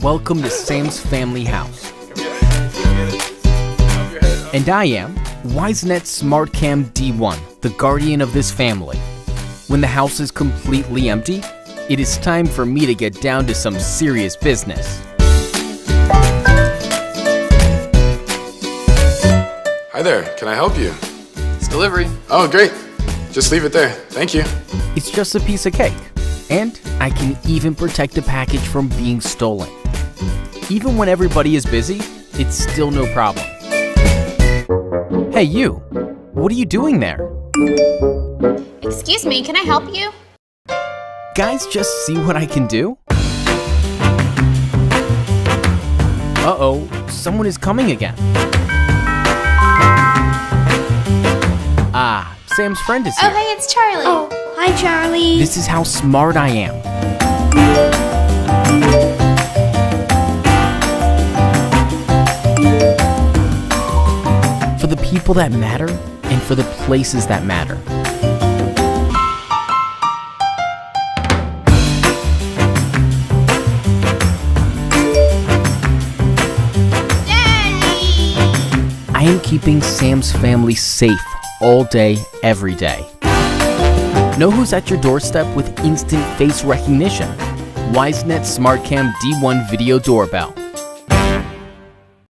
welcome to Sam's family house. And I am wisenet smartcam D1, the guardian of this family. When the house is completely empty, it is time for me to get down to some serious business. Hi there, can I help you? It's delivery. Oh, great. Just leave it there. Thank you. It's just a piece of cake. And I can even protect the package from being stolen. Even when everybody is busy, it's still no problem. Hey you, what are you doing there? Excuse me, can I help you? Guys, just see what I can do? Uh-oh, someone is coming again. Ah, Sam's friend is here. Oh, hey, it's Charlie. Oh, hi, Charlie. This is how smart I am. For the people that matter, and for the places that matter. Daddy! I am keeping Sam's family safe all day, every day. Know who's at your doorstep with instant face recognition? wisenet smartcam D1 video doorbell.